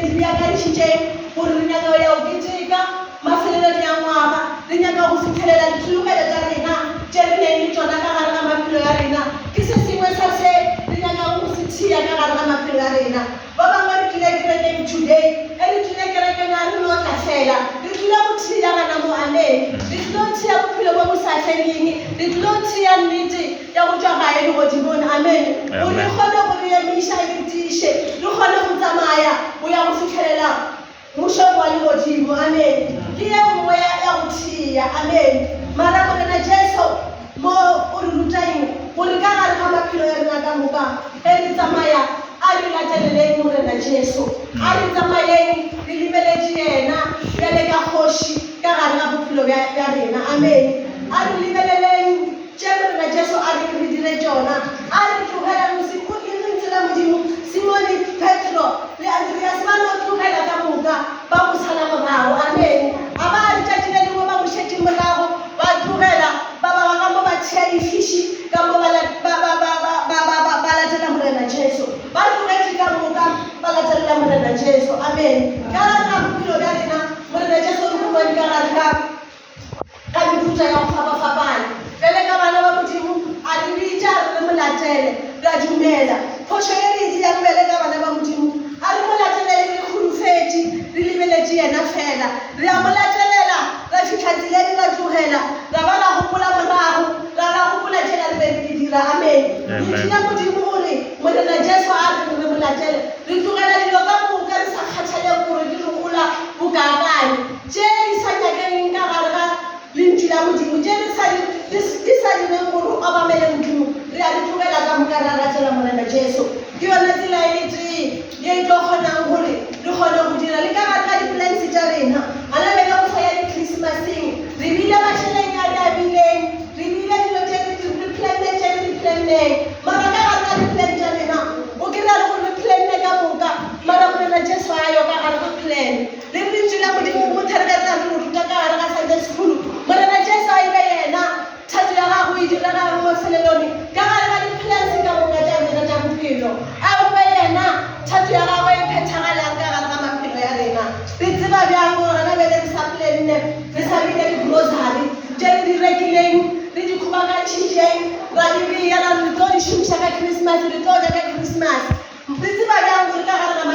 di biaka ditšhitšeng gore re nyaka ya o keteka mafelelong ya ngwaga re nyaka go fitlhelela ditlhologelo tsa rena tše re neng le tsona ka gare ga maphelo ya rena ke se sengwe sa se re nyaka go se tšhia ka gare ga maphelo ya rena ba bangwe re tlile kerekeng today e re tlile kerekeng ya re no tla fela re tlile go tšhia gana mo amen re tlile go tšhia bophelo bo bo sa feleng re tlile go tšhia nnete ya go tšwa gae le godimong amen gore re kgone go re emiša e re tiše re kgone go tsamaya go ya go fitlhelela mošomo wa legodimo amen ke ye nngwe ya go tšhia amen mara morena jesu mo o re rutaeng gore ka gare ga maphelo ya rena ka moka e re tsamaya a re lateleleng morena jesu a re tsamayeng re lebeletše yena bjale ka kgoši ka gare ga bophelo bja rena amen a re lebeleleng tše morena jesu a re re dire tšona a re tlogela mosiko le rentsela modimo simone petro le andreas ba no tlogela ka moka ba go sala morago amen a ba re tšatši le lengwe ba go šetše morago ba tlogela ba bangwe ka mo ba tšhea difiši ka mo ba latela morena jesu ba tlogetše ka moka ba latelela morena jesu amen ka gare ga bophelo bja rena morena jesu re bomone ka gare ka mehuta ya go fapafapana fele ka bana ba modimo a re bitša re mo latele re a dumela phošo e re di yang bele ka bana ba modimo a re mo latelele re kgolofetše re lebeletše yena fela re a mo latelela ra fitlha tseleng ra tlogela ra ba ra gopola morago ra gopola tšela re be re di dira amen re tlile modimo gore morena jesu a re re mo latele re tlogela dilo ka moka re sa kgathaleng gore di re gola bokaakane tše di sa nyakeng ka gare ga lentšu la modimo tše di sa direng gore o obamele modimo re a di tlogela ka moka ra ratela morena jesu ke yona tsela e le tee ye e tlo kgonang gore re kgone go dira le ka gare ga diplanse tša rena gana bele go fa ya di-christmaseng re bile mašheleng a re a bileng re bile dilo tše re planneng tše re di planneng mara ka gare ga diplan tša rena o kry-a le gore re planne ka moka mara morena jesu a yo ka gare ga plan le rentšu la modimo motherekata re ruta ka gare ga sunday school morena jesu a ebe yena thato ya gago e dira gare mo felelone ka gare ga diplanse ka moka tša rena tša bophelo a obe yena thato ya gago e phethagalang ka gare ga maphelo ya rena re tseba bjang gore gana bele re sa planne re sa bile di-grocery tše re di rekileng re di kgobakantšhitšeng ra di beya ra re tlo di šomiša ka christmas re tlo ja ka christmas re tseba bjang gore ka gare ga